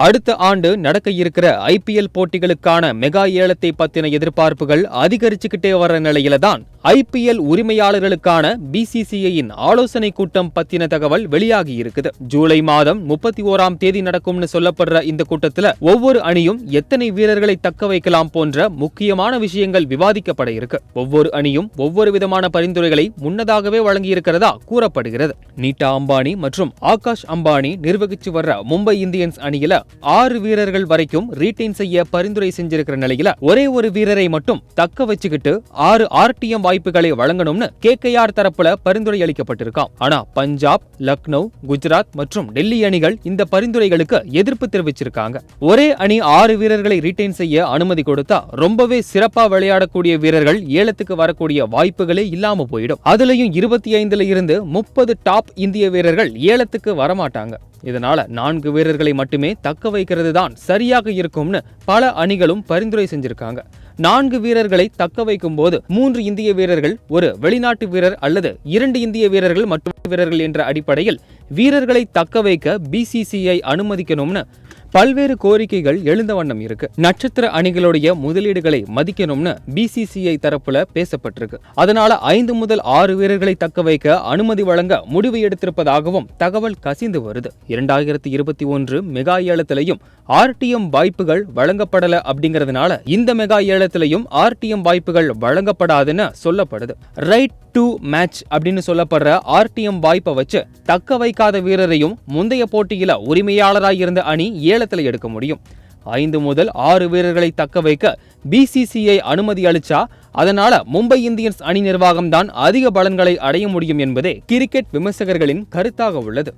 அடுத்த ஆண்டு நடக்க இருக்கிற ஐபிஎல் போட்டிகளுக்கான மெகா ஏலத்தை பத்தின எதிர்பார்ப்புகள் அதிகரிச்சுக்கிட்டே வர நிலையில தான் ஐபிஎல் உரிமையாளர்களுக்கான பிசிசிஐயின் ஆலோசனை கூட்டம் பத்தின தகவல் வெளியாகி இருக்குது. ஜூலை மாதம் 31ஆம் தேதி நடக்கும்னு சொல்லப்படுற இந்த கூட்டத்துல ஒவ்வொரு அணியும் எத்தனை வீரர்களை தக்க வைக்கலாம் போன்ற முக்கியமான விஷயங்கள் விவாதிக்கப்பட இருக்கு. ஒவ்வொரு அணியும் ஒவ்வொரு விதமான பரிந்துரைகளை முன்னதாகவே வழங்கி இருக்கிறதா கூறப்படுகிறது. நீட்டா அம்பானி மற்றும் ஆகாஷ் அம்பானி நிர்வகிச்சு வர்ற மும்பை இந்தியன்ஸ் அணியில 6 வீரர்கள் வரைக்கும் ரீடைன் செய்ய பரிந்துரை செஞ்சிருக்கிற நிலையில ஒரே ஒரு வீரரை மட்டும் தக்க வச்சுக்கிட்டு 6 ஆர்டிஎம் வாய்ப்புகளை வழங்கணும்னு கேகேஆர் தரப்புல பரிந்துரை அளிக்கப்பட்டிருக்காம். ஆனா பஞ்சாப், லக்னோ, குஜராத் மற்றும் டெல்லி அணிகள் இந்த பரிந்துரைகளுக்கு எதிர்ப்பு தெரிவிச்சிருக்காங்க. ஒரே அணி 6 வீரர்களை ரீடைன் செய்ய அனுமதி கொடுத்தா ரொம்பவே சிறப்பா விளையாடக்கூடிய வீரர்கள் ஏலத்துக்கு வரக்கூடிய வாய்ப்புகளே இல்லாம போயிடும். அதுலயும் 25ல இருந்து 30 டாப் இந்திய வீரர்கள் ஏலத்துக்கு வரமாட்டாங்க. இதனால 4 வீரர்களை மட்டுமே தக்க வைக்கிறது தான் சரியாக இருக்கும்னு பல அணிகளும் பரிந்துரை செஞ்சிருக்காங்க. 4 வீரர்களை தக்க வைக்கும் போது 3 இந்திய வீரர்கள், ஒரு வெளிநாட்டு வீரர் அல்லது 2 இந்திய வீரர்கள் மற்றும் வீரர்கள் என்ற அடிப்படையில் வீரர்களை தக்க வைக்க பிசிசிஐ அனுமதிக்கணும்னு பல்வேறு கோரிக்கைகள் எழுந்த வண்ணம் இருக்கு. நட்சத்திர அணிகளுடைய முதலீடுகளை மதிக்கணும்னு பிசிசிஐ தரப்புல பேசப்பட்டிருக்கு. அதனால 5 முதல் 6 வீரர்களை தக்க வைக்க அனுமதி வழங்க முடிவு எடுத்திருப்பதாகவும் தகவல் கசிந்து வருது. 2021 மெகா ஏலத்திலையும் ஆர்டிஎம் வாய்ப்புகள் வழங்கப்படல அப்படிங்கறதுனால இந்த மெகா ஏலத்திலையும் ஆர்டிஎம் வாய்ப்புகள் வழங்கப்படாதுன்னு சொல்லப்படுது. ரைட் டு மேட்ச் அப்படின்னு சொல்லப்படுற ஆர்டிஎம் வாய்ப்பை வச்சு தக்க வைக்காத வீரரையும் முந்தைய போட்டியில உரிமையாளராய் இருந்த அணி ஏலத்தில் எடுக்க முடியும். 5 முதல் 6 வீரர்களை தக்க வைக்க பிசிசிஐ அனுமதி அளிச்சா அதனால மும்பை இந்தியன்ஸ் அணி நிர்வாகம் தான் அதிக பலன்களை அடைய முடியும் என்பதே கிரிக்கெட் விமர்சகர்களின் கருத்தாக உள்ளது.